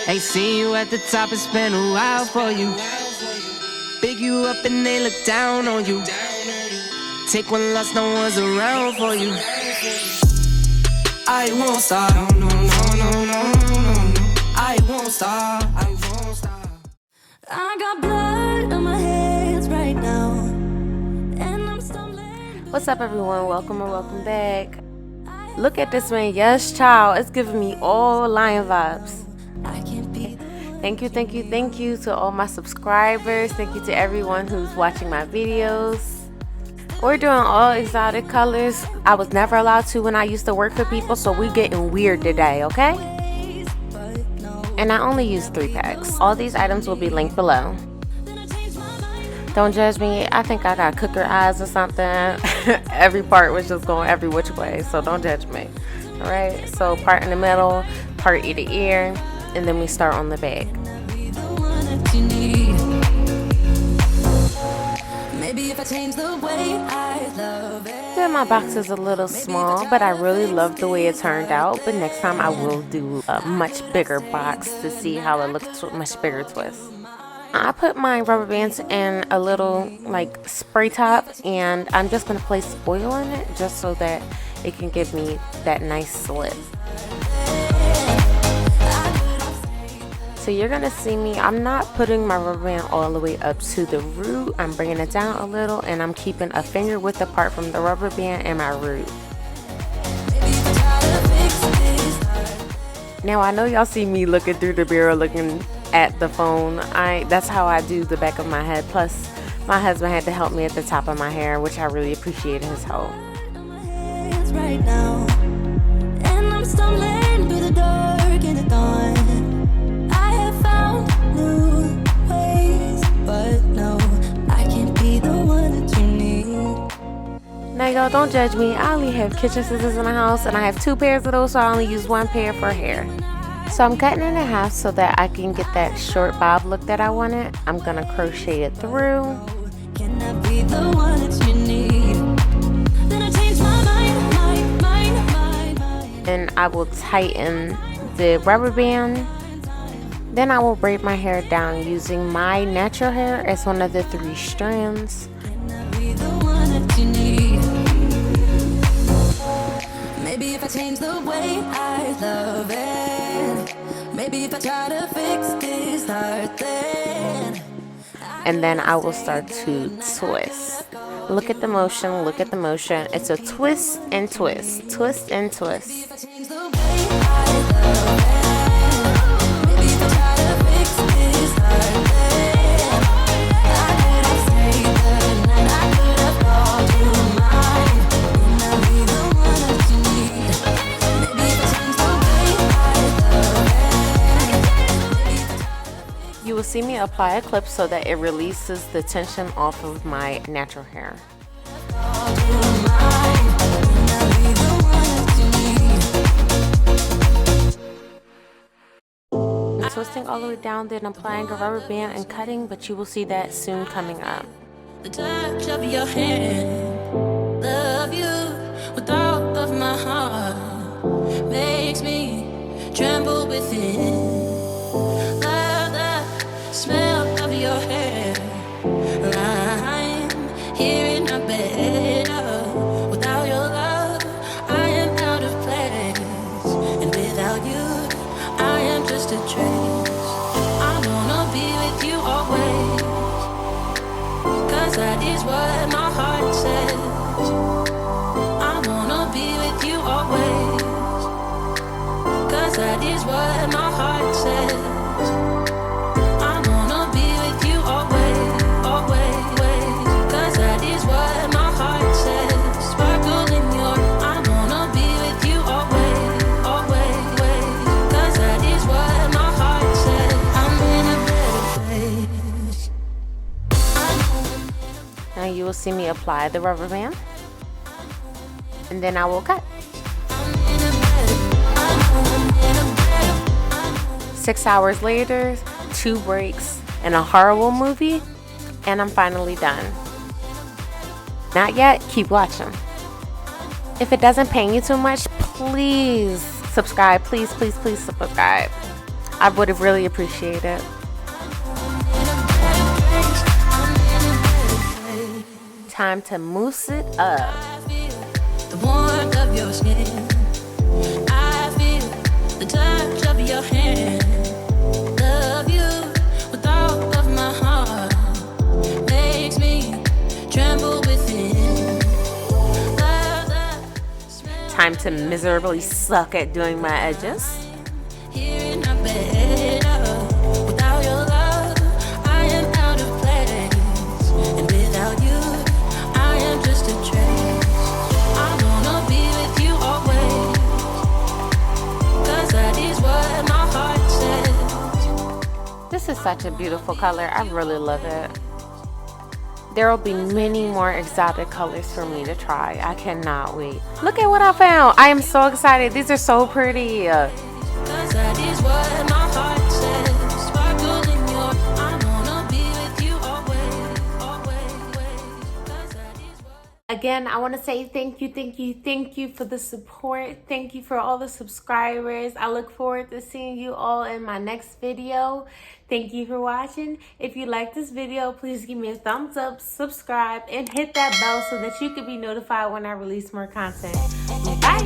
They see you at the top, it's been a while for you. Big you up and they look down on you. Take one loss, no one's around for you. I won't stop, no, no, no, no, no, no. I won't stop, I won't stop. I got blood on my hands right now, and I'm stumbling. What's up, everyone? Welcome or welcome back. Look at this man. Yes, child. It's giving me all lion vibes. Thank you to all my subscribers. Thank you to everyone who's watching my videos. We're doing all exotic colors. I was never allowed to when I used to work for people, so we're getting weird today, okay? And I only use 3 packs. All these items will be linked below. Don't judge me. I think I got cooker eyes or something. Every part was just going every which way, so don't judge me. Alright, so part in the middle, part ear to ear, and then we start on the back. Then my box is a little small, but I really love the way it turned out. But next time I will do a much bigger box to see how it looks, much bigger twist. I put my rubber bands in a little like spray top, and I'm just going to place oil in it just so that it can give me that nice slip. So you're going to see me, I'm not putting my rubber band all the way up to the root. I'm bringing it down a little, and I'm keeping a finger width apart from the rubber band and my root. Now I know y'all see me looking through the mirror, looking at the phone. That's how I do the back of my head. Plus my husband had to help me at the top of my hair, which I really appreciated his help. Right now, and I'm stumbling through the dark in the dawn. I have found new ways, but no, I can't be the one that you need. Now y'all don't judge me. I only have kitchen scissors in the house, and I have 2 pairs of those, so I only use 1 pair for hair. So I'm cutting it in half so that I can get that short bob look that I wanted. I'm gonna crochet it through. Can I be the one that you need? Then I change my mind. And I will tighten the rubber band. Then I will braid my hair down using my natural hair as one of the 3 strands. Can I be the one that you need? Maybe if I change the way I love it. Maybe if I try to fix this heart, then. And then I will start to twist. Look at the motion, look at the motion. It's a twist and twist, twist and twist. You will see me apply a clip so that it releases the tension off of my natural hair. I'm twisting all the way down, then applying a rubber band and cutting, but you will see that soon coming up. The touch of your hand, love you with all of my heart, makes me tremble within. Love the smell of your hair. I'm here in my bed. Without your love, I am out of place, and without you, I am just a trace. I wanna be with you always, 'cause that is what my heart says. I wanna be with you always, 'cause that is what my heart says. I wanna be with you always, always, 'cause that is what my heart says. Sparkle in your, I wanna be with you always, always, 'cause that is what my heart says. I'm in a better place. Now you will see me apply the rubber band, and then I will cut. 6 hours later, 2 breaks, and a horrible movie, and I'm finally done. Not yet, keep watching. If it doesn't pain you too much, please subscribe. Please subscribe. I would have really appreciated it. Time to mousse it up. The warmth of your skin. I feel the touch of your hand. Love you with all of my heart. Makes me tremble within. Time to miserably suck at doing my edges. Here in my bed, without your love, I am out of place. And without you, I am just a trace. I wanna be with you always, 'cause that is what my heart says. This is such a beautiful color. I really love it. There will be many more exotic colors for me to try. I cannot wait. Look at what I found. I am so excited. These are so pretty. 'Cause that is what my heart says. Sparkle in your, I wanna be with you always, always. 'Cause that is what. Again, I want to say thank you for the support. Thank you for all the subscribers. I look forward to seeing you all in my next video. Thank you for watching. If you like this video, please give me a thumbs up, subscribe, and hit that bell so that you can be notified when I release more content. Bye!